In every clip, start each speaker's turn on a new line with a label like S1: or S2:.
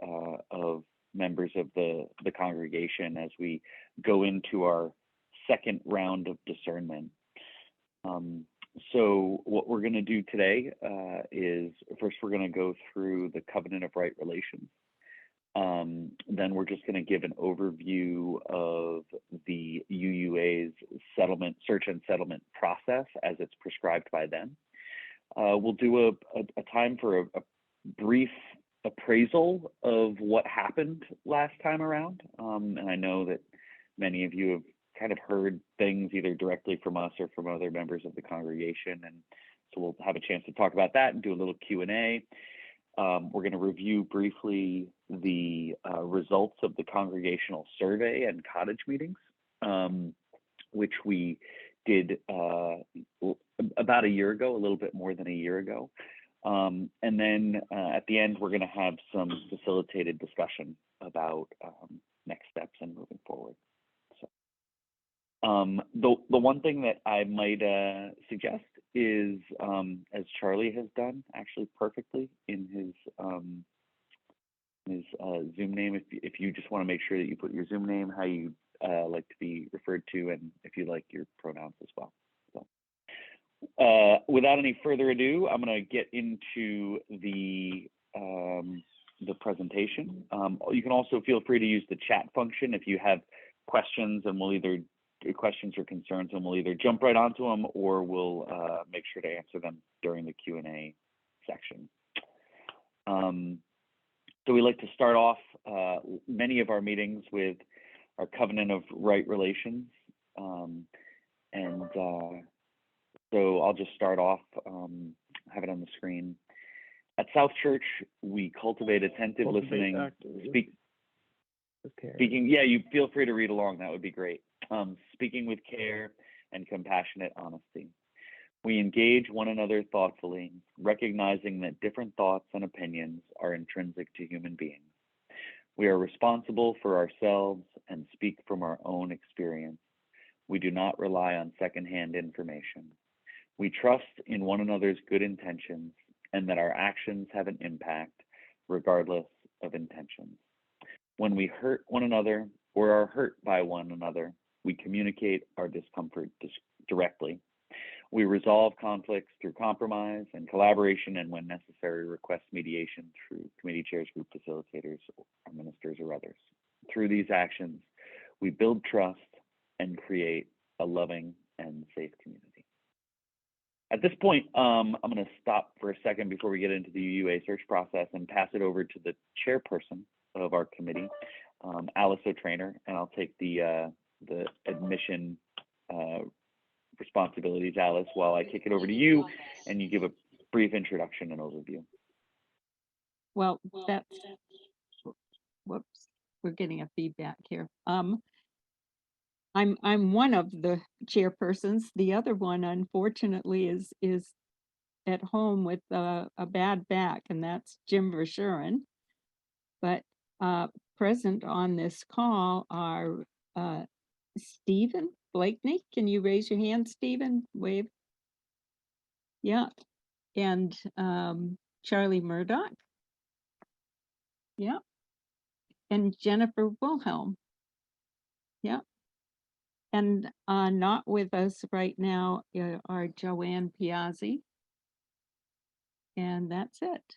S1: of members of the congregation as we go into our second round of discernment. So what we're going to do today is first we're going to go through the covenant of right relations. Then we're just going to give an overview of the UUA's search and settlement process as it's prescribed by them. We'll do a time for a brief appraisal of what happened last time around. And I know that many of you have kind of heard things either directly from us or from other members of the congregation. And so we'll have a chance to talk about that and do a little Q&A. We're going to review briefly the results of the Congregational Survey and cottage meetings, which we did about a year ago, a little bit more than a year ago. And then at the end, we're going to have some facilitated discussion about next steps and moving forward. So, the one thing that I might suggest is, as Charlie has done actually perfectly in his Zoom name, if you just want to make sure that you put your Zoom name, how you like to be referred to, and if you like your pronouns as well. So, without any further ado, I'm going to get into the presentation. You can also feel free to use the chat function if you have questions, and questions or concerns, and we'll either jump right onto them or we'll make sure to answer them during the Q&A section. So we like to start off many of our meetings with our covenant of right relations. So I'll just start off, have it on the screen. At South Church, we cultivate attentive listening, speaking, yeah, you feel free to read along, that would be great. Speaking with care and compassionate honesty. We engage one another thoughtfully, recognizing that different thoughts and opinions are intrinsic to human beings. We are responsible for ourselves and speak from our own experience. We do not rely on secondhand information. We trust in one another's good intentions and that our actions have an impact regardless of intentions. When we hurt one another or are hurt by one another, we communicate our discomfort directly. We resolve conflicts through compromise and collaboration, and when necessary, request mediation through committee chairs, group facilitators, or ministers, or others. Through these actions, we build trust and create a loving and safe community. At this point, I'm going to stop for a second before we get into the UUA search process and pass it over to the chairperson of our committee, Alice O'Trainer, and I'll take the admission responsibilities, Alice, while I kick it over to you and you give a brief introduction and overview.
S2: Well, that's, whoops, we're getting a feedback here. I'm one of the chairpersons. The other one, unfortunately, is at home with a bad back, and that's Jim Verschuren. But present on this call are Stephen Blakeney. Can you raise your hand, Stephen? Wave. Yeah. And Charlie Murdoch. Yeah. And Jennifer Wilhelm. Yeah. And not with us right now are Joanne Piazzi. And that's it.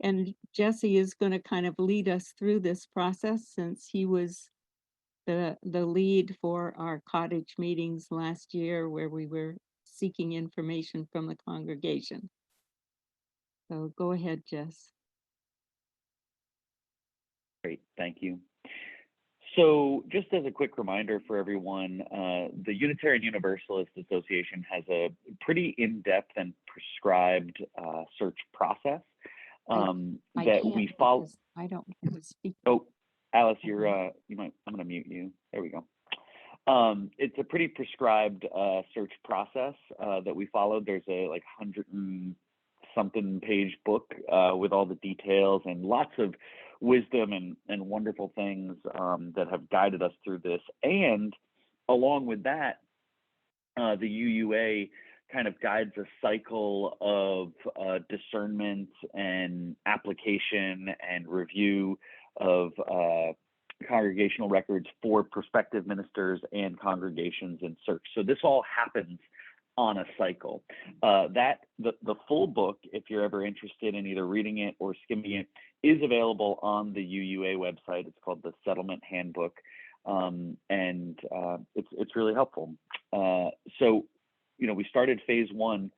S2: And Jesse is going to kind of lead us through this process since he was the lead for our cottage meetings last year where we were seeking information from the congregation. So go ahead, Jess.
S1: Great, thank you. So just as a quick reminder for everyone, the Unitarian Universalist Association has a pretty in-depth and prescribed search process that we follow.
S2: I don't have a speaker.
S1: Oh, Alice, you're I'm going to mute you. There we go. It's a pretty prescribed search process that we followed. There's a 100-something page book with all the details and lots of wisdom and wonderful things that have guided us through this. And along with that, the UUA kind of guides a cycle of discernment and application and review of congregational records for prospective ministers and congregations in search. So this all happens on a cycle. The full book, if you're ever interested in either reading it or skimming it, is available on the UUA website. It's called the Settlement Handbook, and it's really helpful. So, we started phase 1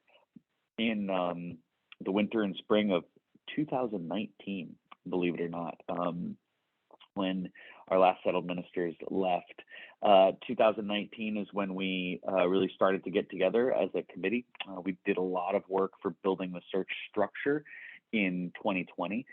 S1: in the winter and spring of 2019, believe it or not, when our last settled ministers left. 2019 is when we really started to get together as a committee. We did a lot of work for building the search structure in 2020,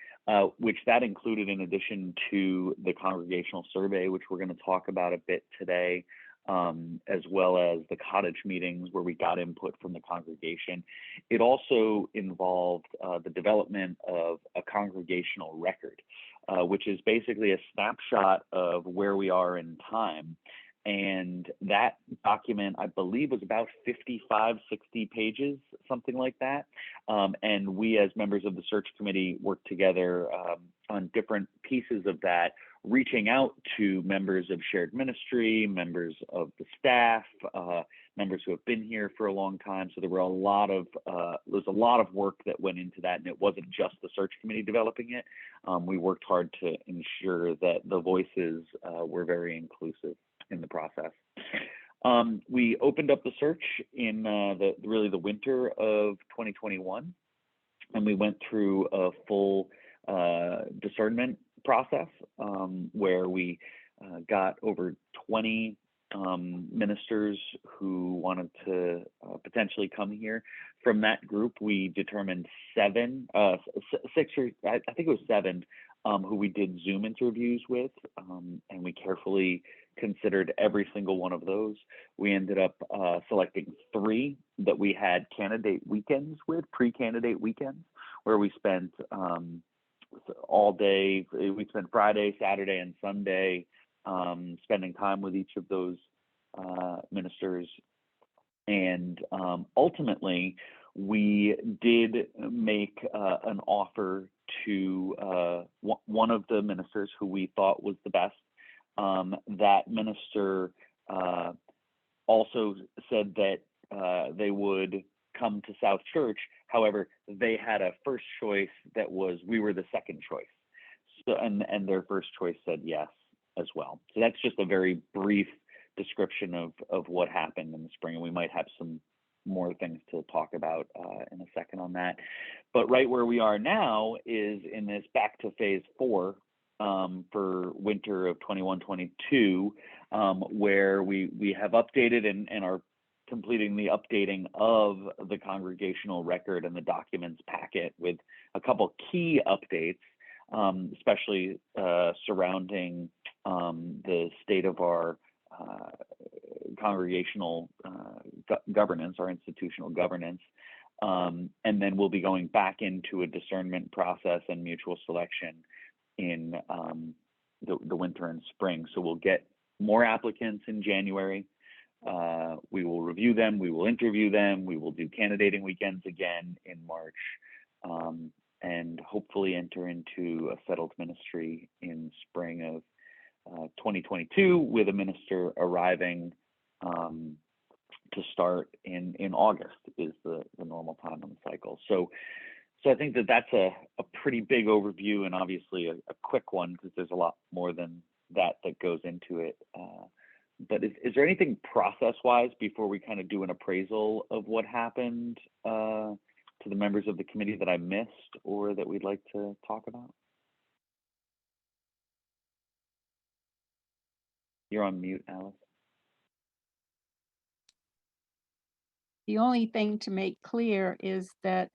S1: which that included, in addition to the Congregational Survey, which we're going to talk about a bit today, as well as the cottage meetings where we got input from the congregation. It also involved the development of a congregational record, which is basically a snapshot of where we are in time. And that document, I believe, was about 55, 60 pages, something like that. And we, as members of the search committee, worked together on different pieces of that, reaching out to members of shared ministry, members of the staff, members who have been here for a long time. So there was a lot of work that went into that, and it wasn't just the search committee developing it. We worked hard to ensure that the voices were very inclusive in the process. We opened up the search in the winter of 2021, and we went through a full discernment process where we got over 20 ministers who wanted to potentially come here. From that group, we determined I think it was 7 who we did Zoom interviews with, and we carefully considered every single one of those. We ended up selecting 3 that we had candidate weekends with, pre-candidate weekends, where we spent all day. We spent Friday, Saturday, and Sunday spending time with each of those ministers. And ultimately, we did make an offer to one of the ministers who we thought was the best. That minister also said that they would come to South Church. However, they had a first choice that was, we were the second choice. So, and their first choice said yes as well. So that's just a very brief description of what happened in the spring. And we might have some more things to talk about in a second on that. But right where we are now is in this back to phase 4 for winter of 21-22, where we have updated and are completing the updating of the congregational record and the documents packet with a couple key updates, especially surrounding the state of our congregational governance, our institutional governance. And then we'll be going back into a discernment process and mutual selection in the winter and spring. So we'll get more applicants in January. We will review them, we will interview them, we will do candidating weekends again in March, and hopefully enter into a settled ministry in spring of 2022, with a minister arriving to start in August is the normal time on the cycle. So I think that's a pretty big overview, and obviously a quick one, because there's a lot more than that goes into it. But is there anything process-wise before we kind of do an appraisal of what happened to the members of the committee that I missed or that we'd like to talk about? You're on mute, Alice.
S2: The only thing to make clear is that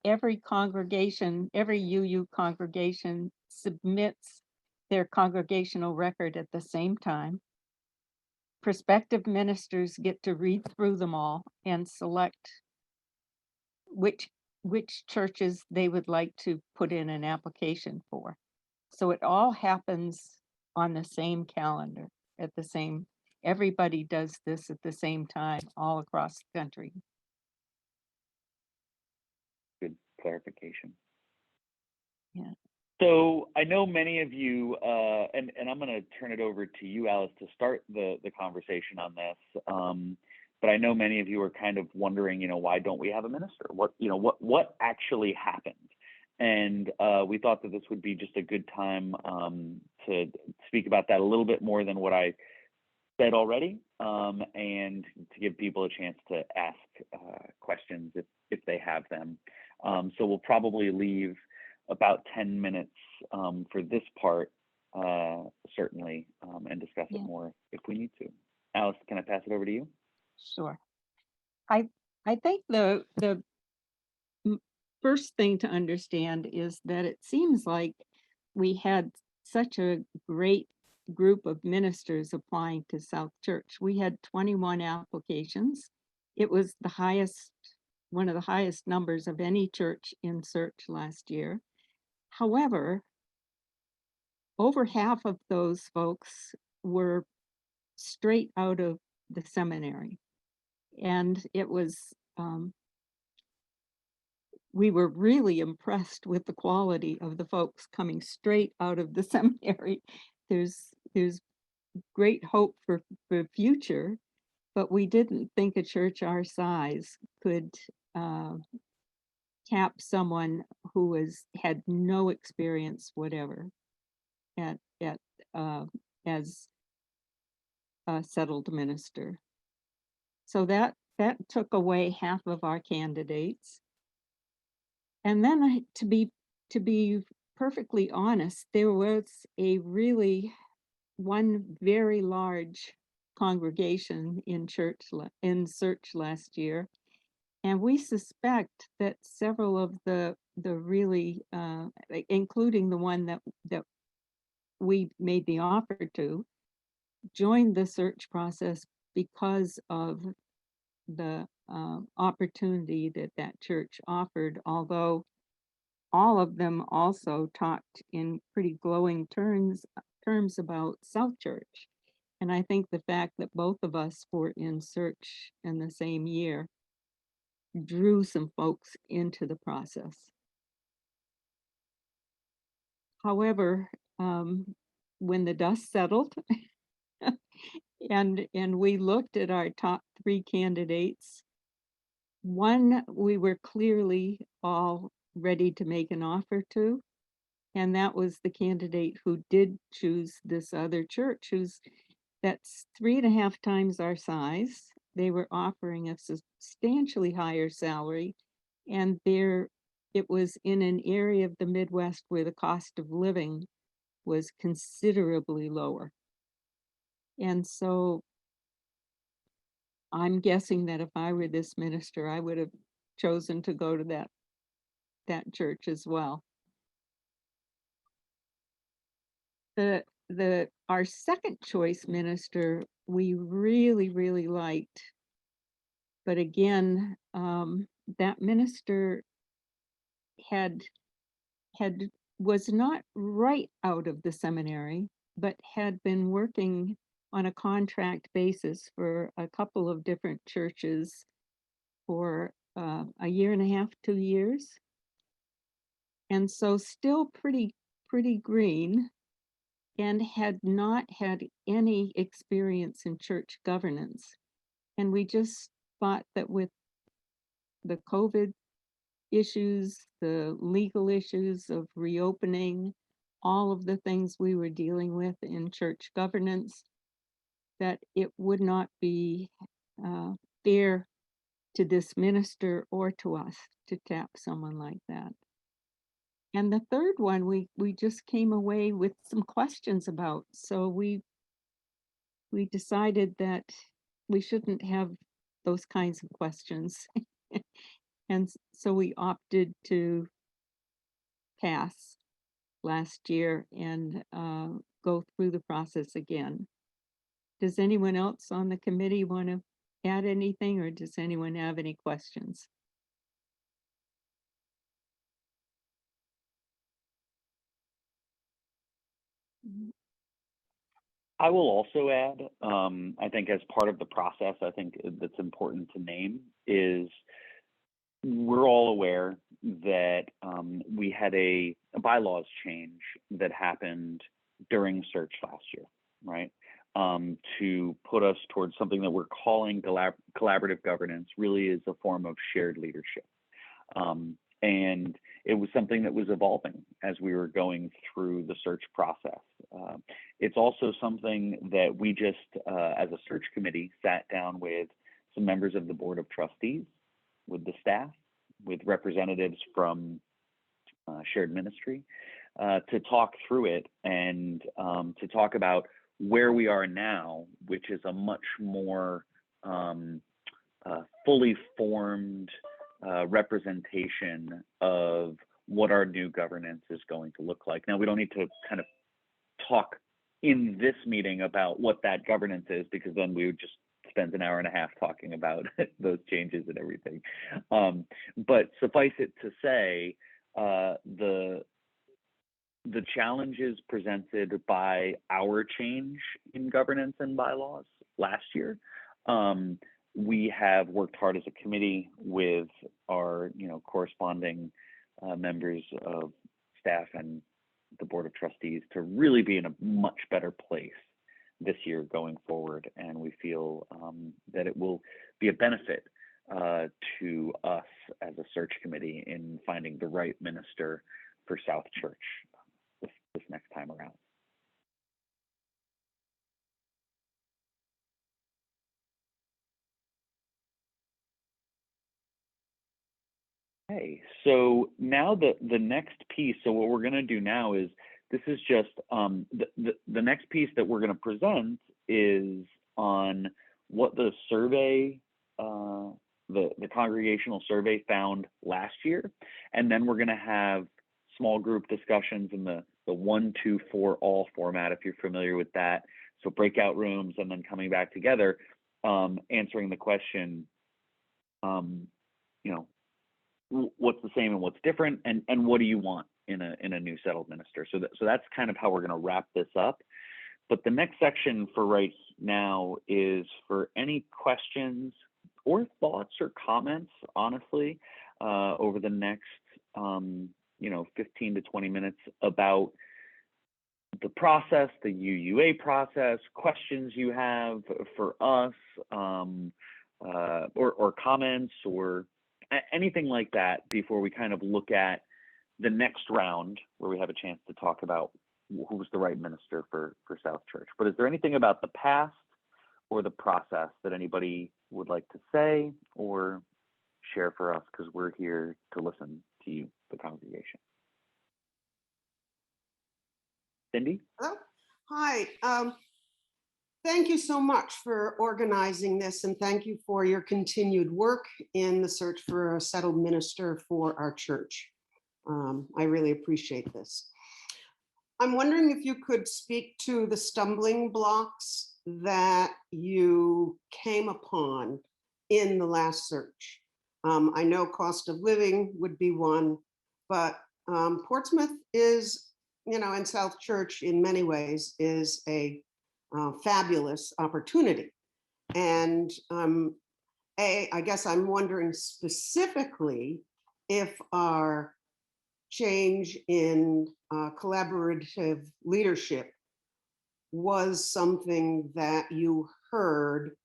S2: every congregation, every UU congregation submits their congregational record at the same time. Prospective ministers get to read through them all and select which churches they would like to put in an application for. So it all happens on the same calendar everybody does this at the same time all across the country.
S1: clarification.
S2: Yeah.
S1: So I know many of you, and I'm going to turn it over to you, Alice, to start the conversation on this. But I know many of you are kind of wondering, why don't we have a minister? What actually happened? And we thought that this would be just a good time to speak about that a little bit more than what I said already, and to give people a chance to ask questions if they have them. So we'll probably leave about 10 minutes for this part, certainly, and discuss it more if we need to. Alice, can I pass it over to you?
S2: Sure. I think the first thing to understand is that it seems like we had such a great group of ministers applying to South Church. We had 21 applications. It was one of the highest numbers of any church in search last year. However, over half of those folks were straight out of the seminary. And it was, we were really impressed with the quality of the folks coming straight out of the seminary. There's great hope for the future, but we didn't think a church our size could tap someone who had no experience whatever as a settled minister. So that took away half of our candidates. And then to be perfectly honest, there was one very large congregation in search last year, and we suspect that several of the really, including the one that we made the offer to, joined the search process because of the opportunity that church offered, although all of them also talked in pretty glowing terms about South Church. And I think the fact that both of us were in search in the same year drew some folks into the process. However, when the dust settled and we looked at our top 3 candidates, one we were clearly all ready to make an offer to, and that was the candidate who did choose this other church, that's 3.5 times our size. They were offering a substantially higher salary, and it was in an area of the Midwest where the cost of living was considerably lower. And so I'm guessing that if I were this minister, I would have chosen to go to that church as well. Our second choice minister we really liked, but again, that minister was not right out of the seminary, but had been working on a contract basis for a couple of different churches for a 1.5 to 2 years, and so still pretty green, and had not had any experience in church governance. And we just thought that with the COVID issues, the legal issues of reopening, all of the things we were dealing with in church governance, that it would not be fair to this minister or to us to tap someone like that. And the third one we just came away with some questions about. So we decided that we shouldn't have those kinds of questions. And so we opted to pass last year and go through the process again. Does anyone else on the committee want to add anything, or does anyone have any questions?
S1: I will also add, I think as part of the process, I think that's important to name is we're all aware, that we had a bylaws change that happened during search last year, right? To put us towards something that we're calling collaborative governance, really is a form of shared leadership. And it was something that was evolving as we were going through the search process. It's also something that we just, as a search committee, sat down with some members of the Board of Trustees, with the staff, with representatives from shared ministry, to talk through it and to talk about where we are now, which is a much more fully formed representation of what our new governance is going to look like. Now, we don't need to kind of talk in this meeting about what that governance is, because then we would just spend an hour and a half talking about those changes and everything. But suffice it to say, the challenges presented by our change in governance and bylaws last year, we have worked hard as a committee with our, corresponding members of staff and the Board of Trustees to really be in a much better place this year going forward. And we feel that it will be a benefit to us as a search committee in finding the right minister for South Church this next time around. Okay, so now the next piece, so what we're gonna do now is, this is just, the next piece that we're gonna present is on what the survey, the Congregational Survey found last year. And then we're gonna have small group discussions in the 1, 2, 4 all format, if you're familiar with that. So breakout rooms and then coming back together, answering the question, what's the same and what's different, and what do you want in a new settled minister? So that's kind of how we're going to wrap this up. But the next section for right now is for any questions or thoughts or comments, honestly, over the next 15 to 20 minutes about the process, the UUA process, questions you have for us, or comments or anything like that before we kind of look at the next round where we have a chance to talk about who's the right minister for South Church. But is there anything about the past or the process that anybody would like to say or share for us? Because we're here to listen to you, the congregation. Cindy?
S3: Hello. Hi. Thank you so much for organizing this, and thank you for your continued work in the search for a settled minister for our church. I really appreciate this. I'm wondering if you could speak to the stumbling blocks that you came upon in the last search. I know cost of living would be one, but Portsmouth is, and South Church in many ways is a fabulous opportunity. And I guess I'm wondering specifically if our change in collaborative leadership was something that you heard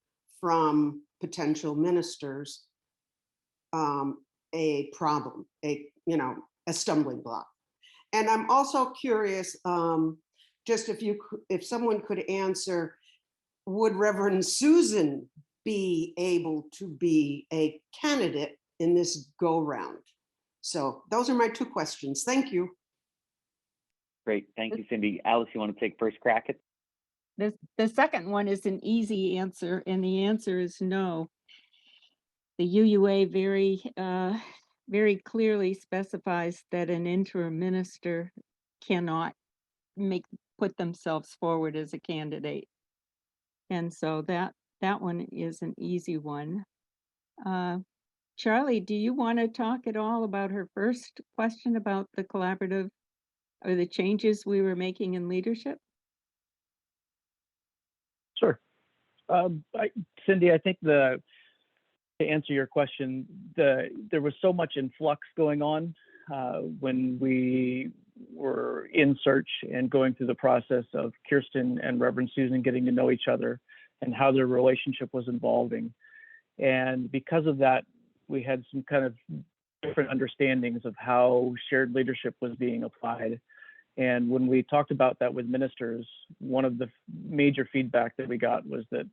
S3: from potential ministers, a problem, a stumbling block. And I'm also curious, just if someone could answer, would Reverend Susan be able to be a candidate in this go round? So those are my 2 questions. Thank you.
S1: Great, thank you, Cindy. Alice, you want to take first crack at?
S2: The second one is an easy answer, and the answer is no. The UUA very clearly specifies that an interim minister cannot put themselves forward as a candidate. And so that one is an easy one. Charlie, do you want to talk at all about her first question about the collaborative or the changes we were making in leadership?
S4: Sure. Cindy, I think the to answer your question, there was so much in flux going on when we were in search and going through the process of Kirsten and Reverend Susan getting to know each other and how their relationship was evolving. And because of that, we had some kind of different understandings of how shared leadership was being applied. And when we talked about that with ministers, one of the major feedback that we got was that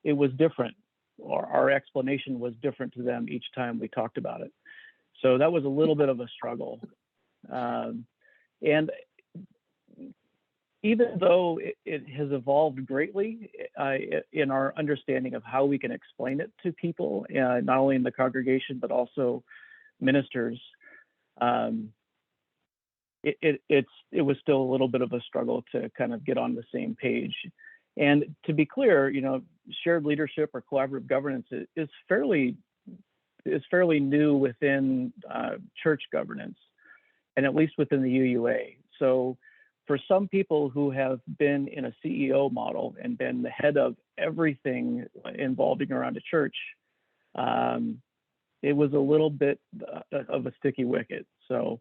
S4: it was different, or our explanation was different to them each time we talked about it. So that was a little bit of a struggle. And even though it has evolved greatly in our understanding of how we can explain it to people, not only in the congregation, but also ministers, it was still a little bit of a struggle to kind of get on the same page. And to be clear, shared leadership or collaborative governance is fairly new within church governance, and at least within the UUA. So for some people who have been in a CEO model and been the head of everything involving around a church, it was a little bit of a sticky wicket. So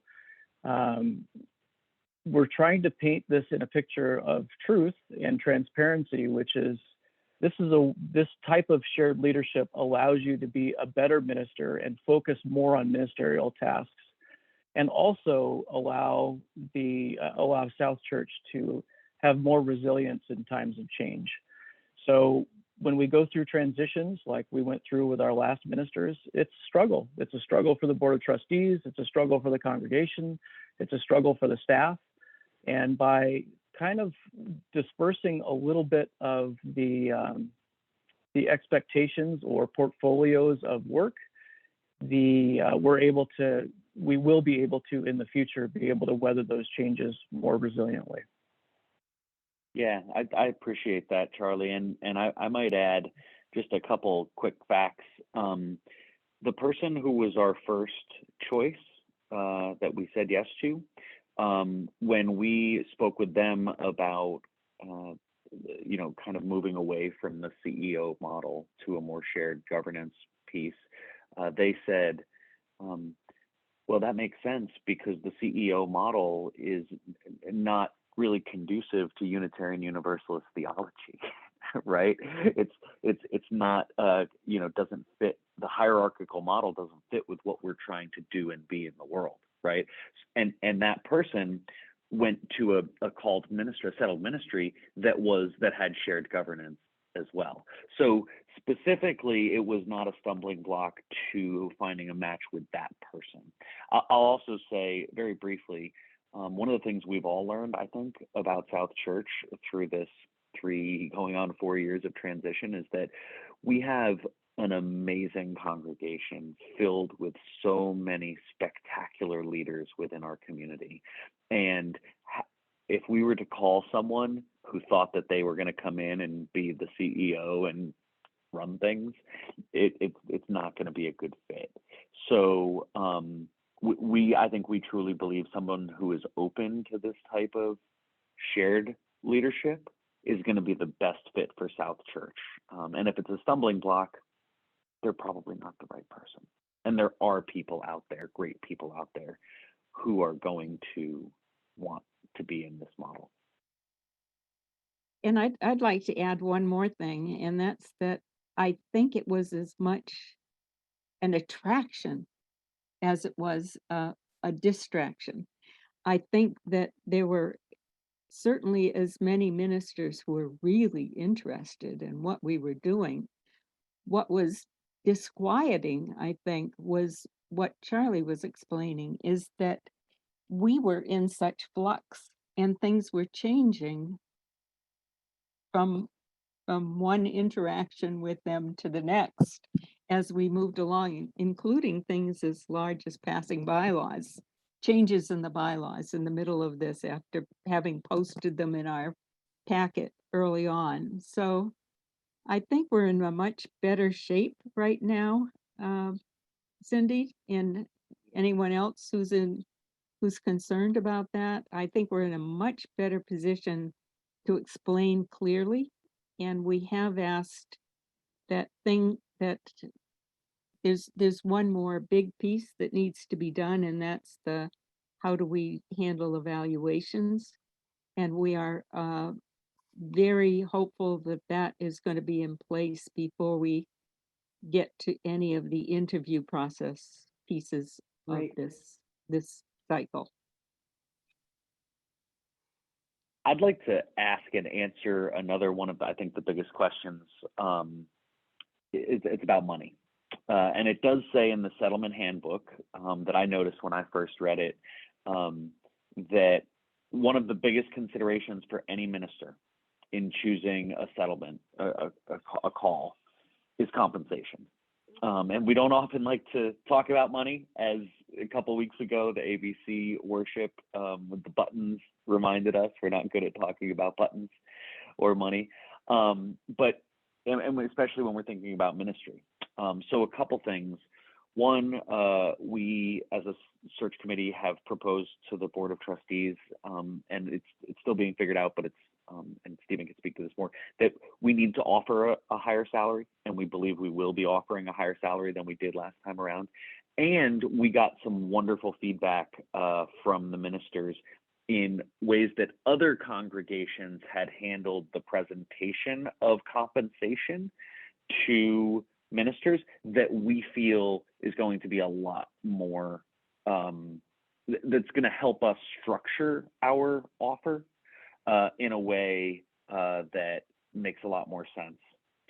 S4: we're trying to paint this in a picture of truth and transparency, which is this type of shared leadership allows you to be a better minister and focus more on ministerial tasks, and also allow South Church to have more resilience in times of change. So when we go through transitions like we went through with our last ministers, it's a struggle. It's a struggle for the Board of Trustees. It's a struggle for the congregation. It's a struggle for the staff. And by kind of dispersing a little bit of the expectations or portfolios of work, we will be able to, in the future, be able to weather those changes more resiliently.
S1: Yeah, I appreciate that, Charlie. And I might add just a couple quick facts. The person who was our first choice that we said yes to, when we spoke with them about, kind of moving away from the CEO model to a more shared governance piece, they said, well, that makes sense because the CEO model is not really conducive to Unitarian Universalist theology, right? It's not, doesn't fit, the hierarchical model doesn't fit with what we're trying to do and be in the world, right? And that person went to a called ministry, a settled ministry that had shared governance as well. So specifically, it was not a stumbling block to finding a match with that person. I'll also say very briefly, one of the things we've all learned, I think, about South Church through this 4 years of transition is that we have an amazing congregation filled with so many spectacular leaders within our community. And if we were to call someone who thought that they were going to come in and be the CEO and run things, it's not going to be a good fit. So I think we truly believe someone who is open to this type of shared leadership is going to be the best fit for South Church. And if it's a stumbling block, they're probably not the right person. And there are people out there, great people out there, who are going to want to be in this model.
S2: And I'd like to add one more thing, and that's that I think it was as much an attraction as it was a distraction. I think that there were certainly as many ministers who were really interested in what we were doing. What was disquieting, I think, was what Charlie was explaining, is that we were in such flux and things were changing from one interaction with them to the next as we moved along, including things as large as passing bylaws, changes in the bylaws in the middle of this after having posted them in our packet early on. So I think we're in a much better shape right now, Cindy, and anyone else who's concerned about that. I think we're in a much better position to explain clearly, and we have asked that there's one more big piece that needs to be done, and that's how do we handle evaluations? And we are very hopeful that that is going to be in place before we get to any of the interview process pieces
S3: Right.
S2: of this cycle.
S1: I'd like to ask and answer another one of I think the biggest questions. It's about money, and it does say in the Settlement Handbook that I noticed when I first read it that one of the biggest considerations for any minister in choosing a settlement, a call, is compensation. And we don't often like to talk about money, as a couple weeks ago, the ABC worship with the buttons reminded us we're not good at talking about buttons or money. But especially when we're thinking about ministry. So a couple things. One, we as a search committee have proposed to the Board of Trustees, and it's still being figured out, but it's and Stephen can speak to this more, that we need to offer a higher salary, and we believe we will be offering a higher salary than we did last time around. And we got some wonderful feedback from the ministers in ways that other congregations had handled the presentation of compensation to ministers that we feel is going to be a lot more, that's going to help us structure our offer in a way that makes a lot more sense.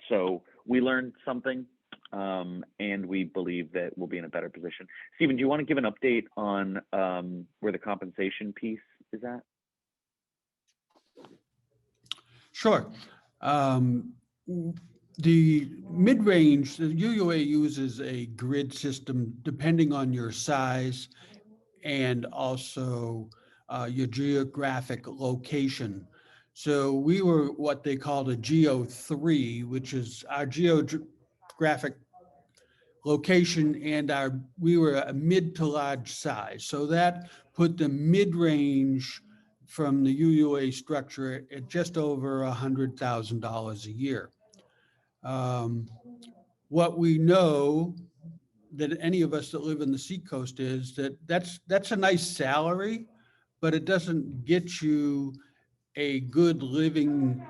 S1: So we learned something, and we believe that we'll be in a better position. Stephen, do you want to give an update on where the compensation piece is at?
S5: Sure. The mid-range, the UUA uses a grid system depending on your size and also your geographic location. So we were what they called a GO3, which is our geographic location, and we were a mid to large size. So that put the mid-range from the UUA structure at just over $100,000 a year. What we know that any of us that live in the Seacoast is that that's a nice salary, but it doesn't get you a good living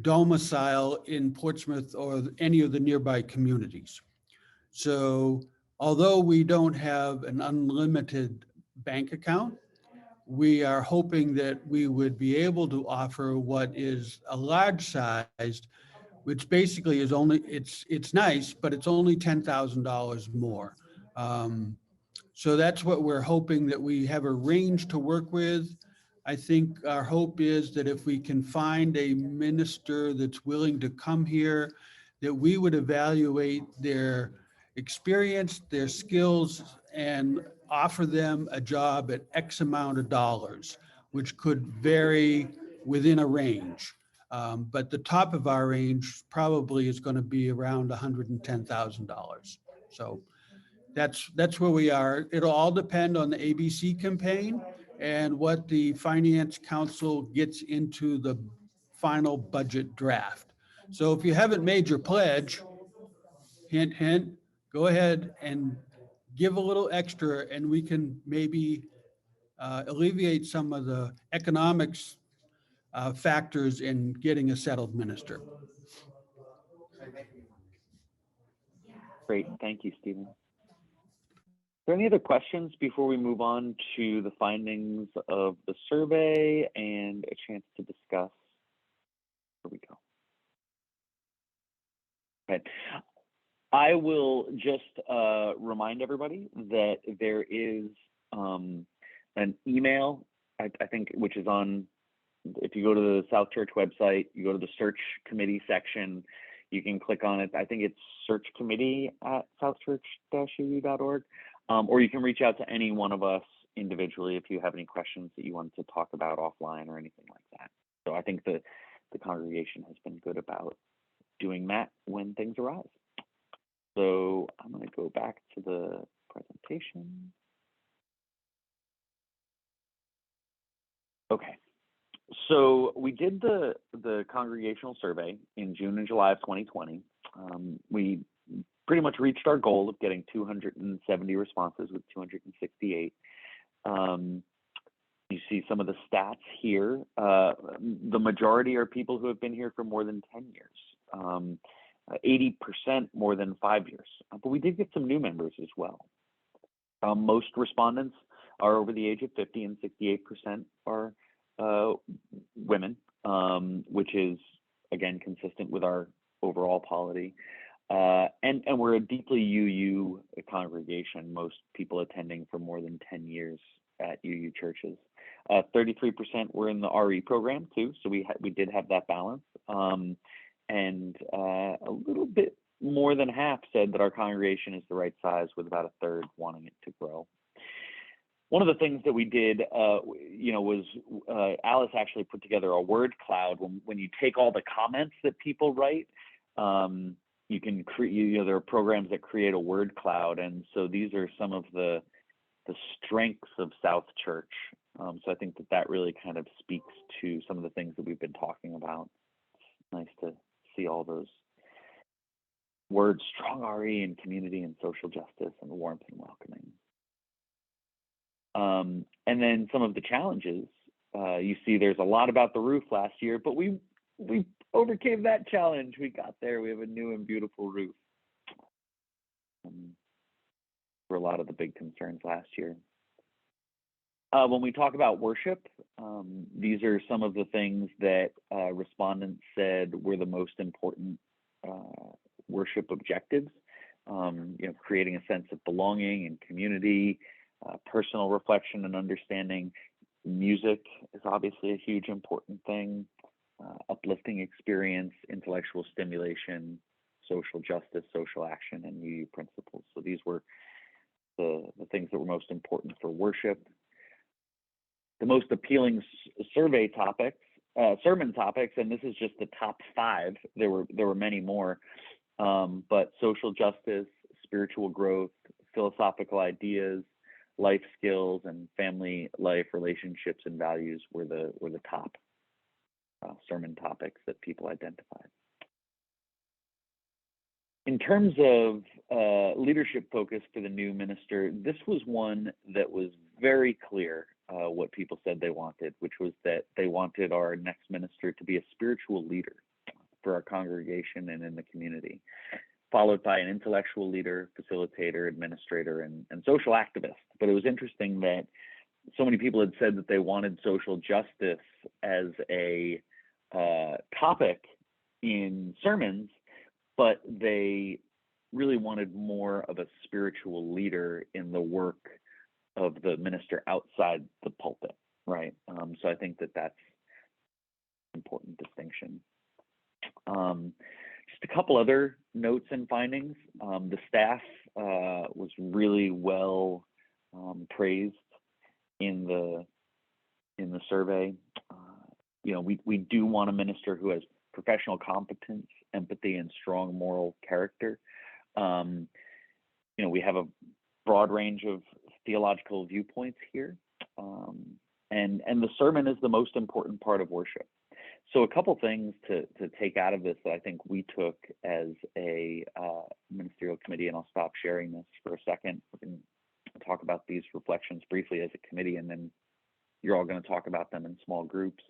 S5: domicile in Portsmouth or any of the nearby communities. So although we don't have an unlimited bank account, we are hoping that we would be able to offer what is a large sized, which basically is only, it's nice, but it's only $10,000 more. So that's what we're hoping, that we have a range to work with. I think our hope is that if we can find a minister that's willing to come here, that we would evaluate their experience, their skills, and offer them a job at X amount of dollars, which could vary within a range. But the top of our range probably is going to be around $110,000. So that's where we are. It'll all depend on the ABC campaign and what the Finance Council gets into the final budget draft. So if you haven't made your pledge, hint, hint, go ahead and give a little extra, and we can maybe alleviate some of the economics factors in getting a settled minister.
S1: Great, thank you, Stephen. Are there any other questions before we move on to the findings of the survey and a chance to discuss? Here we go. Okay. I will just remind everybody that there is an email, I think, which is on, if you go to the South Church website, you go to the search committee section, you can click on it. I think it's searchcommittee@southchurch-uu.org, or you can reach out to any one of us individually if you have any questions that you want to talk about offline or anything like that. So I think the congregation has been good about doing that when things arise. So I'm going to go back to the presentation. Okay. So we did the congregational survey in June and July of 2020. We pretty much reached our goal of getting 270 responses with 268. You see some of the stats here. The majority are people who have been here for more than 10 years, 80% more than 5 years. But we did get some new members as well. Most respondents are over the age of 50, and 68% are women, which is, again, consistent with our overall polity. And we're a deeply UU congregation, most people attending for more than 10 years at UU churches. 33% were in the RE program too, so we did have that balance. And a little bit more than half said that our congregation is the right size, with about a third wanting it to grow. One of the things that we did, was Alice actually put together a word cloud. When you take all the comments that people write, you can create, there are programs that create a word cloud. And so these are some of the strengths of South Church. So I think that really kind of speaks to some of the things that we've been talking about. It's nice to see all those words: strong RE and community and social justice and warmth and welcoming. And then some of the challenges. You see there's a lot about the roof last year, but we overcame that challenge. We got there. We have a new and beautiful roof. For a lot of the big concerns last year. When we talk about worship, these are some of the things that respondents said were the most important worship objectives. Creating a sense of belonging and community, personal reflection and understanding. Music is obviously a huge important thing. Uplifting experience, intellectual stimulation, social justice, social action, and UU principles. So these were the things that were most important for worship. The most appealing sermon topics, and this is just the top 5. There were many more, but social justice, spiritual growth, philosophical ideas, life skills, and family life, relationships, and values were the top sermon topics that people identified. In terms of leadership focus for the new minister, this was one that was very clear what people said they wanted, which was that they wanted our next minister to be a spiritual leader for our congregation and in the community, followed by an intellectual leader, facilitator, administrator, and social activist. But it was interesting that so many people had said that they wanted social justice as a topic in sermons, but they really wanted more of a spiritual leader in the work of the minister outside the pulpit, right? So I think that that's an important distinction. Just a couple other notes and findings. The staff was really well praised in the survey. We do want a minister who has professional competence, empathy, and strong moral character. We have a broad range of theological viewpoints here, and the sermon is the most important part of worship. So a couple things to take out of this that I think we took as a ministerial committee, and I'll stop sharing this for a second. We can talk about these reflections briefly as a committee, and then you're all going to talk about them in small groups.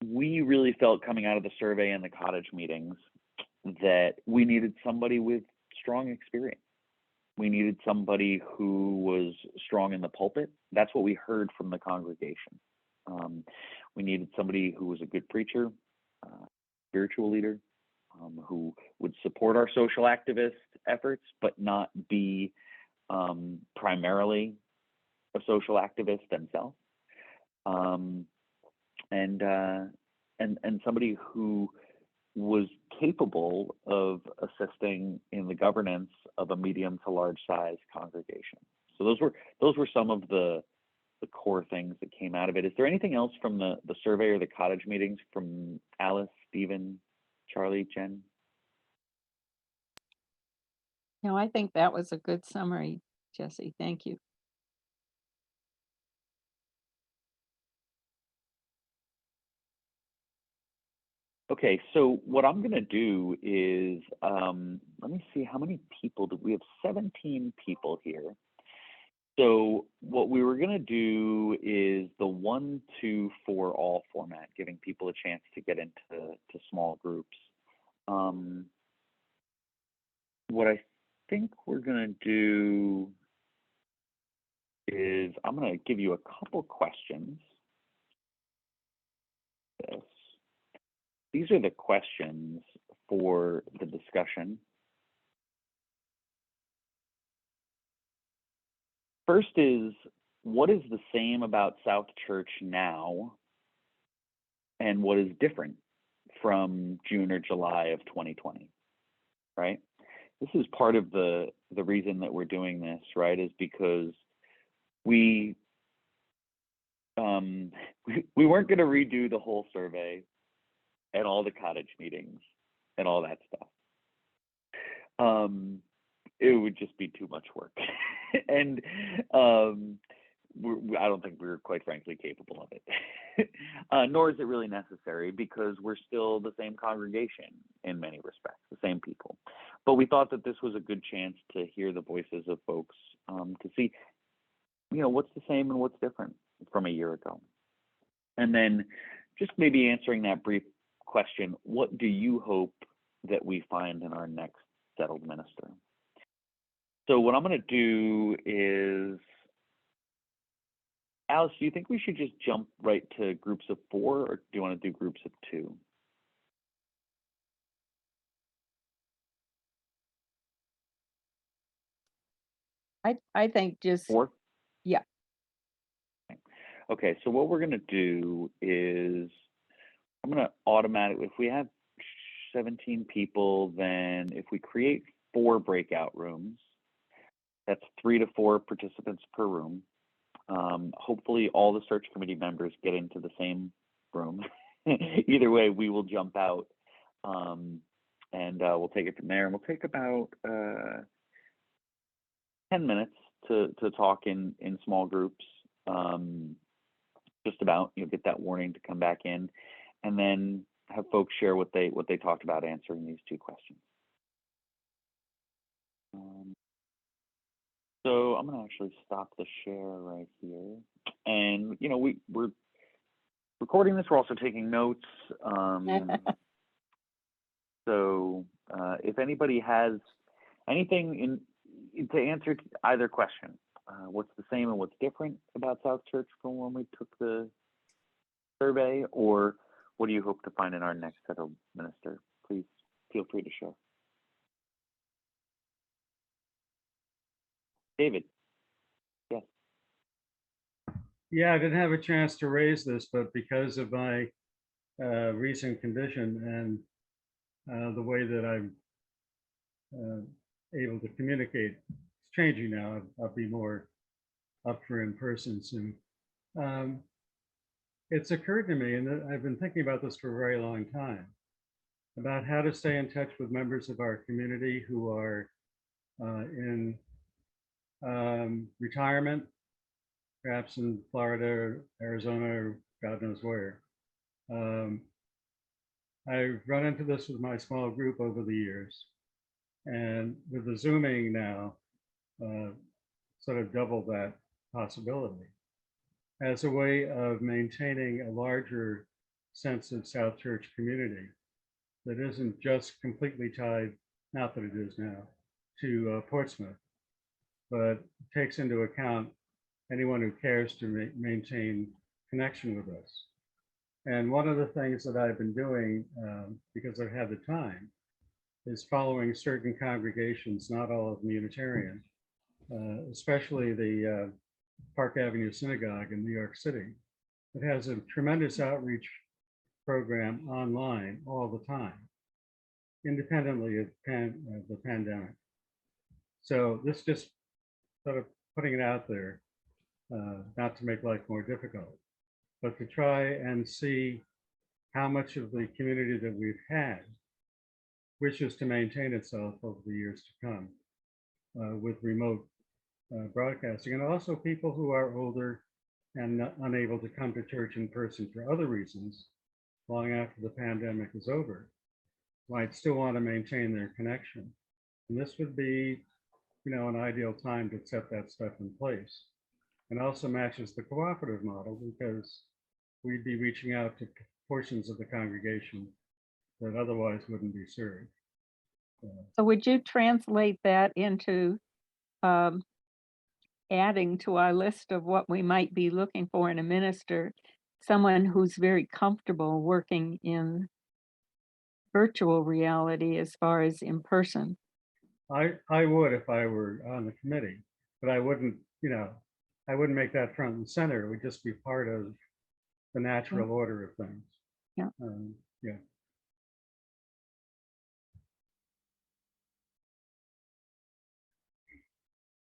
S1: We really felt coming out of the survey and the cottage meetings that we needed somebody with strong experience. We needed somebody who was strong in the pulpit. That's what we heard from the congregation. We needed somebody who was a good preacher, spiritual leader, who would support our social activist efforts, but not be primarily a social activist themselves. And somebody who was capable of assisting in the governance of a medium to large size congregation. So those were some of the core things that came out of it. Is there anything else from the survey or the cottage meetings from Alice, Stephen, Charlie, Jen?
S2: No, I think that was a good summary, Jesse. Thank you.
S1: Okay, so what I'm gonna do is, let me see, how many people do we have? 17 people here. So what we were gonna do is the 1, 2, 4 all format, giving people a chance to get into small groups. What I think we're gonna do is I'm gonna give you a couple questions. These are the questions for the discussion. First is, what is the same about South Church now, and what is different from June or July of 2020, right? This is part of the reason that we're doing this, right, is because we weren't going to redo the whole survey and all the cottage meetings and all that stuff. It would just be too much work. And I don't think we were, quite frankly, capable of it. Nor is it really necessary, because we're still the same congregation in many respects, the same people. But we thought that this was a good chance to hear the voices of folks, to see, what's the same and what's different from a year ago. And then just maybe answering that brief question, what do you hope that we find in our next settled minister? So what I'm going to do is, Alice, do you think we should just jump right to groups of 4, or do you want to do groups of 2?
S2: I think just
S1: 4?
S2: Yeah.
S1: Okay, so what we're going to do is, I'm going to automatically, if we have 17 people, then if we create 4 breakout rooms, that's 3 to 4 participants per room. Hopefully all the search committee members get into the same room. Either way, we will jump out, and we'll take it from there. And we'll take about 10 minutes to talk in small groups. Just about, you'll get that warning to come back in, and then have folks share what they talked about answering these 2 questions. So I'm gonna actually stop the share right here. And we're recording this, we're also taking notes. So if anybody has anything to answer either question, what's the same and what's different about South Church from when we took the survey, or what do you hope to find in our next settled minister, please feel free to share. David. Yes.
S6: Yeah, I didn't have a chance to raise this, but because of my recent condition and the way that I'm able to communicate, it's changing now. I'll be more up for in person soon. It's occurred to me, and I've been thinking about this for a very long time, about how to stay in touch with members of our community who are in retirement, perhaps in Florida, Arizona, or God knows where. I've run into this with my small group over the years, and with the Zooming now, sort of double that possibility as a way of maintaining a larger sense of South Church community that isn't just completely tied, not that it is now, to Portsmouth, but takes into account anyone who cares to maintain connection with us. And one of the things that I've been doing, because I've had the time, is following certain congregations, not all of them Unitarian, especially the Park Avenue Synagogue in New York City. It has a tremendous outreach program online all the time, independently of the pandemic. So this just sort of putting it out there, not to make life more difficult, but to try and see how much of the community that we've had wishes to maintain itself over the years to come with remote broadcasting, and also people who are older and unable to come to church in person for other reasons, long after the pandemic is over, might still want to maintain their connection. And this would be, an ideal time to set that stuff in place. And also matches the cooperative model because we'd be reaching out to portions of the congregation that otherwise wouldn't be served.
S2: So would you translate that into adding to our list of what we might be looking for in a minister, someone who's very comfortable working in virtual reality as far as in person?
S6: I would if I were on the committee, but I wouldn't, I wouldn't make that front and center. It would just be part of the natural order of things.
S2: Yeah.
S6: Yeah.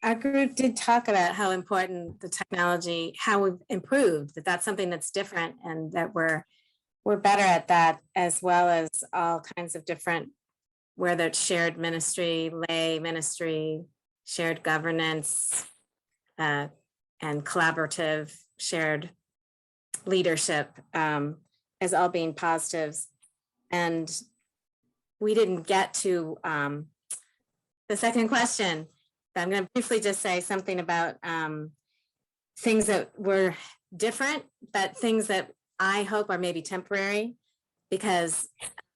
S7: Our group did talk about how important the technology, how we've improved, that's something that's different and that we're better at that, as well as all kinds of different, whether it's shared ministry, lay ministry, shared governance, and collaborative shared leadership as all being positives. And we didn't get to the second question. I'm going to briefly just say something about things that were different, but things that I hope are maybe temporary, because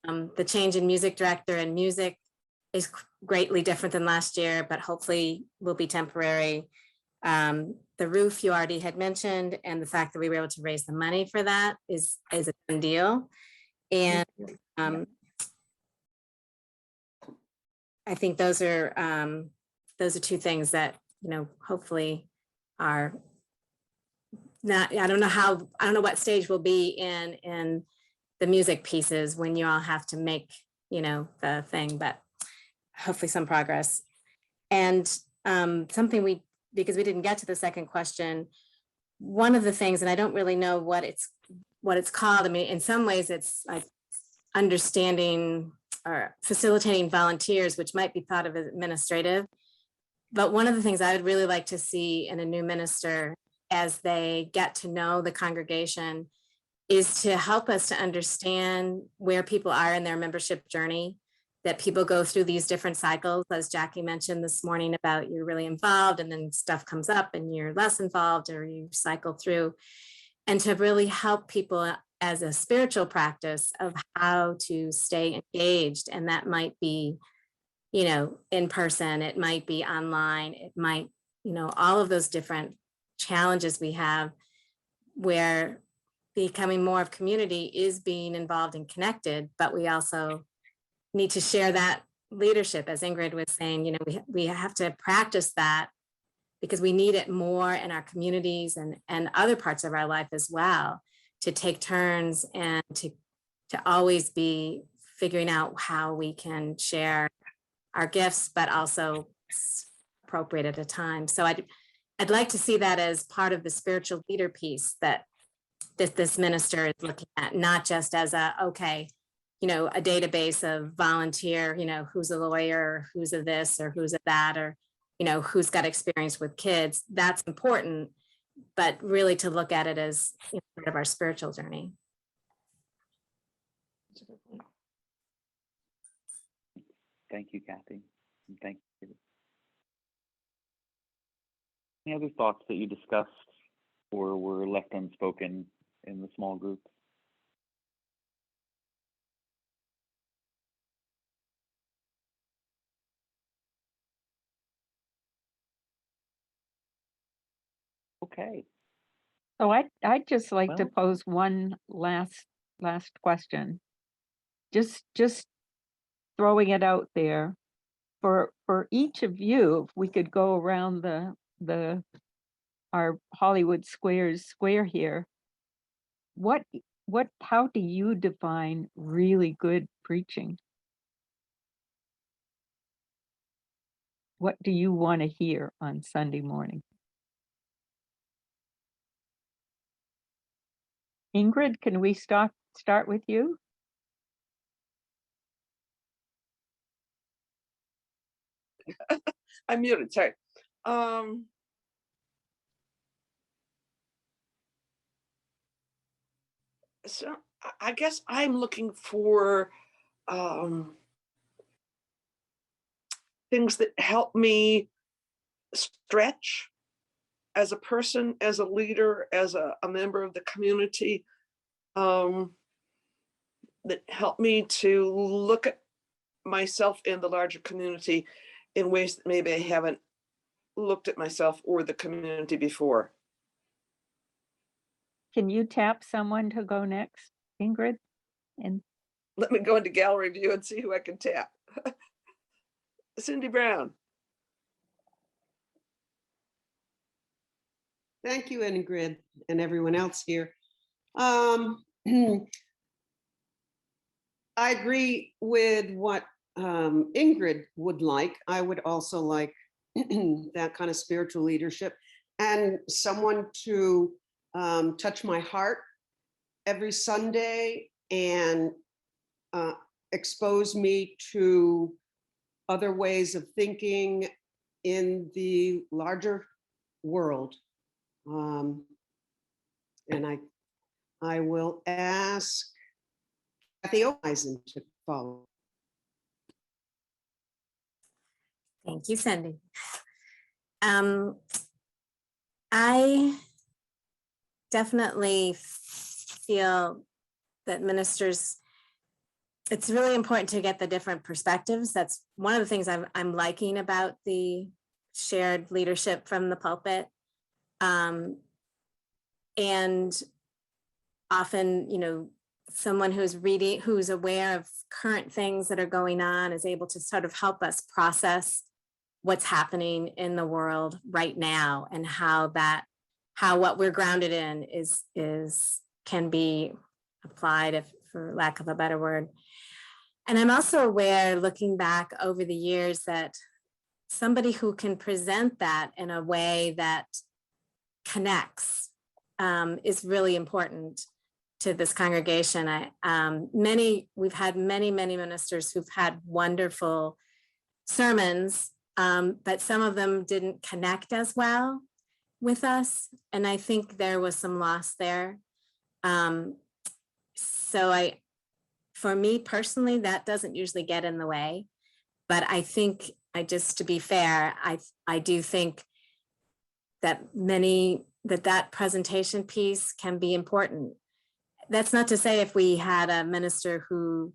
S7: the change in music director and music is greatly different than last year, but hopefully will be temporary. The roof you already had mentioned, and the fact that we were able to raise the money for that is a done deal. And I think those are two things that, hopefully are not, I don't know what stage we'll be in the music pieces when you all have to make, the thing, but hopefully some progress. And something because we didn't get to the second question, one of the things, and I don't really know what it's called. I mean, in some ways it's like understanding or facilitating volunteers, which might be thought of as administrative. But one of the things I would really like to see in a new minister as they get to know the congregation is to help us to understand where people are in their membership journey, that people go through these different cycles, as Jackie mentioned this morning about you're really involved and then stuff comes up and you're less involved or you cycle through, and to really help people as a spiritual practice of how to stay engaged. And that might be in person, it might be online, it might, all of those different challenges we have, where becoming more of community is being involved and connected, but we also need to share that leadership, as Ingrid was saying, we have to practice that because we need it more in our communities and other parts of our life as well, to take turns and to always be figuring out how we can share our gifts, but also appropriate at a time. So I'd like to see that as part of the spiritual leader piece that this minister is looking at, not just as a database of volunteer, who's a lawyer, who's a this or who's a that, or, who's got experience with kids. That's important, but really to look at it as part of our spiritual journey.
S1: Thank you, Kathy. And thank you. Any other thoughts that you discussed or were left unspoken in the small group? Okay.
S2: So I'd just like to
S1: Well-
S2: pose one last question. Just throwing it out there for each of you, if we could go around our Hollywood square here. How do you define really good preaching? What do you want to hear on Sunday morning? Ingrid, can we start with you?
S8: I'm muted, sorry. So I guess I'm looking for things that help me stretch as a person, as a leader, as a member of the community, that help me to look at myself in the larger community in ways that maybe I haven't looked at myself or the community before.
S2: Can you tap someone to go next, Ingrid? And
S8: Let me go into gallery view and see who I can tap. Cindy Brown.
S3: Thank you, Ingrid, and everyone else here. I agree with what Ingrid would like. I would also like that kind of spiritual leadership and someone to touch my heart every Sunday and expose me to other ways of thinking in the larger world. And I will ask Kathy Oeisen to follow.
S7: Thank you, Cindy. I definitely feel that ministers, it's really important to get the different perspectives. That's one of the things I'm liking about the shared leadership from the pulpit. And often, you know, someone who's reading, who's aware of current things that are going on is able to sort of help us process what's happening in the world right now and how what we're grounded in can be applied, if for lack of a better word. And I'm also aware, looking back over the years, that somebody who can present that in a way that connects is really important to this congregation. We've had many ministers who've had wonderful sermons, but some of them didn't connect as well with us. And I think there was some loss there. For me personally, that doesn't usually get in the way. But I think, just to be fair, I do think that that presentation piece can be important. That's not to say if we had a minister who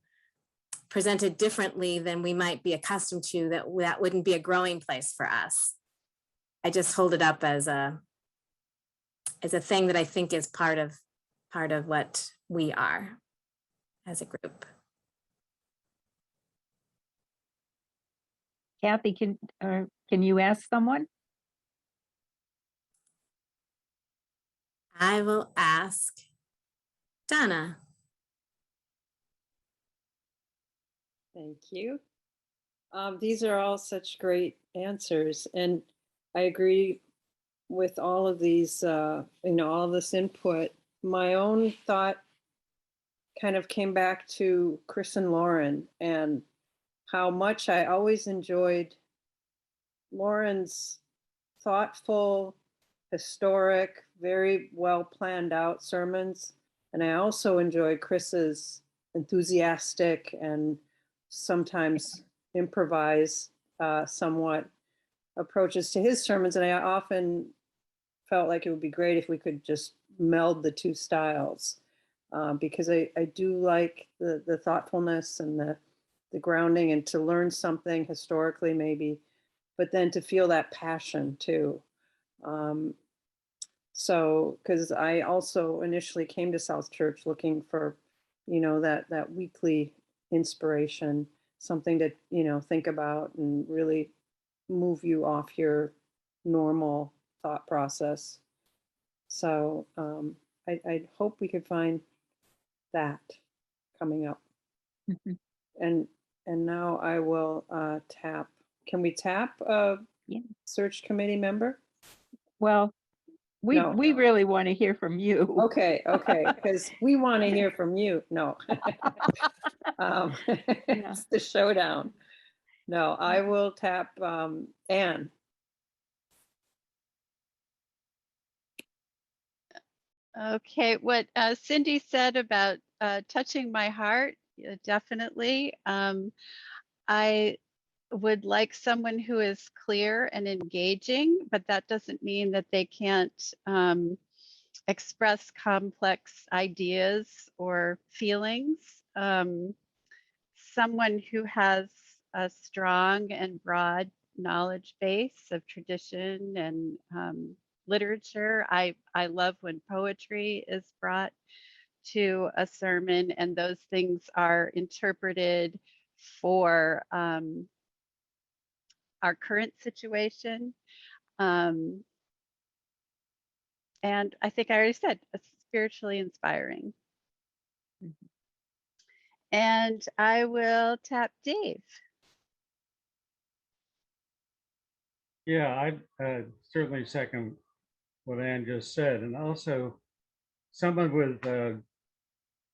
S7: presented differently than we might be accustomed to, that wouldn't be a growing place for us. I just hold it up as a thing that I think is part of what we are as a group.
S2: Kathy, can you ask someone?
S7: I will ask Donna.
S9: Thank you. These are all such great answers, and I agree with all of these, all of this input. My own thought kind of came back to Chris and Lauren and how much I always enjoyed Lauren's thoughtful, historic, very well planned out sermons. And I also enjoy Chris's enthusiastic and sometimes improvise somewhat approaches to his sermons. And I often felt like it would be great if we could just meld the two styles, because I do like the thoughtfulness and the grounding, and to learn something historically maybe, but then to feel that passion too. So, because I also initially came to South Church looking for, that weekly inspiration, something to, think about and really move you off your normal thought process. So I hope we could find that coming up.
S2: Mm-hmm.
S9: And now I will tap. Can we tap a search committee member?
S2: Well, we really want to hear from you.
S9: Okay, because we want to hear from you. No. It's the showdown. No, I will tap Anne.
S10: Okay, what Cindy said about touching my heart, definitely. I would like someone who is clear and engaging, but that doesn't mean that they can't express complex ideas or feelings. Someone who has a strong and broad knowledge base of tradition and literature. I love when poetry is brought to a sermon and those things are interpreted for our current situation. And I think I already said, it's spiritually inspiring. And I will tap Dave.
S6: Yeah, I certainly second what Ann just said. And also someone with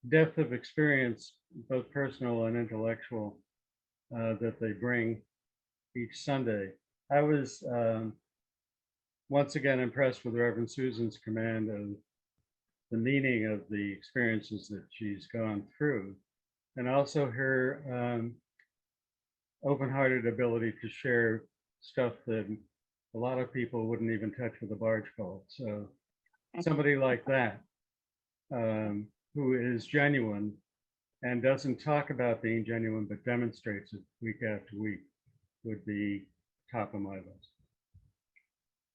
S6: depth of experience, both personal and intellectual, that they bring each Sunday. I was once again impressed with Reverend Susan's command of the meaning of the experiences that she's gone through, and also her open-hearted ability to share stuff that a lot of people wouldn't even touch with a barge pole. So somebody like that, who is genuine and doesn't talk about being genuine, but demonstrates it week after week, would be top of my list.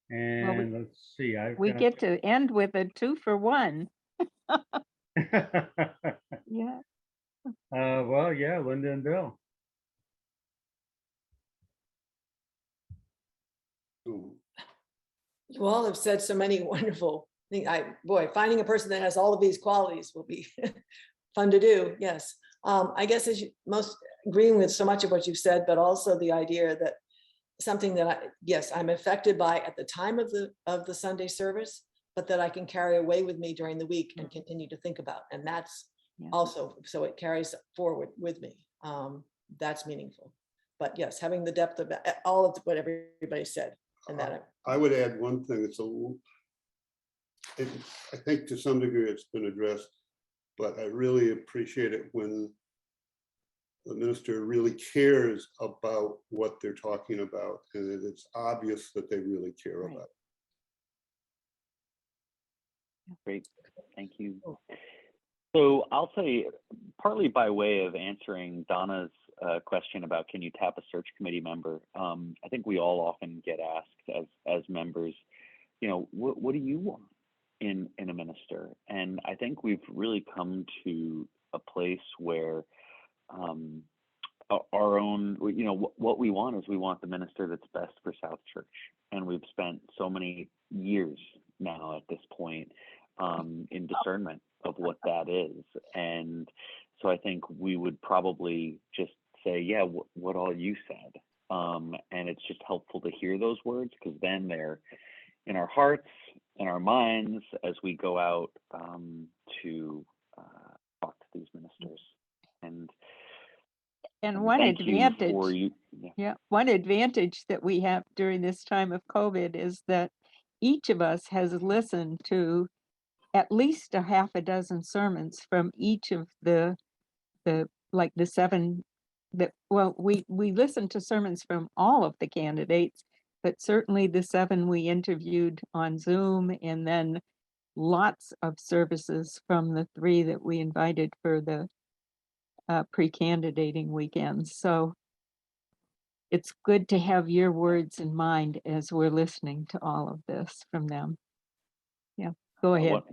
S6: And let's see,
S2: We get to end with a 2-for-1. Yeah.
S6: Well, yeah, Linda and Bill.
S11: You all have said so many wonderful things. Finding a person that has all of these qualities will be fun to do. Yes. I guess as you most agreeing with so much of what you've said, but also the idea that something that I'm affected by at the time of the Sunday service, but that I can carry away with me during the week and continue to think about. And that's also, so it carries forward with me. That's meaningful. But yes, having the depth of all of what everybody said. And that
S12: I would add one thing. I think to some degree it's been addressed, but I really appreciate it when the minister really cares about what they're talking about, and it's obvious that they really care about it.
S1: Great, thank you. So I'll say, partly by way of answering Donna's question about can you tap a search committee member, I think we all often get asked as members, what do you want in a minister? And I think we've really come to a place where our own, what we want is we want the minister that's best for South Church. And we've spent so many years now at this point in discernment of what that is. And so I think we would probably just say, yeah, what all you said. And it's just helpful to hear those words, because then they're in our hearts and our minds as we go out to talk to these ministers.
S2: And one advantage, one advantage that we have during this time of COVID is that each of us has listened to at least a half a dozen sermons from each of the 7 that, we listened to sermons from all of the candidates, but certainly the 7 we interviewed on Zoom, and then lots of services from the 3 that we invited for the pre-candidating weekends. So it's good to have your words in mind as we're listening to all of this from them. Yeah, go ahead.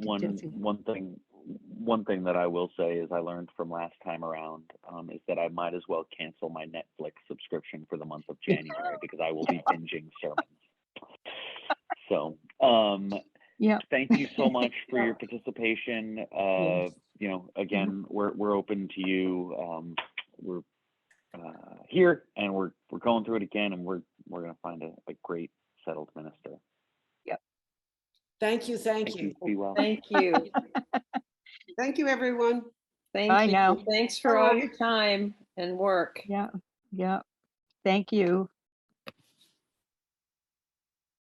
S1: One thing that I will say is I learned from last time around is that I might as well cancel my Netflix subscription for the month of January because I will be binging sermons. So thank you so much for your participation. Again, we're open to you. We're here and we're going through it again, and we're going to find a great settled minister.
S11: Yep. Thank you. Thank you.
S1: Be well.
S9: Thank you.
S3: Thank you, everyone.
S9: Thank you.
S2: Now.
S9: Thanks for all your time and work.
S2: Yeah. Thank you.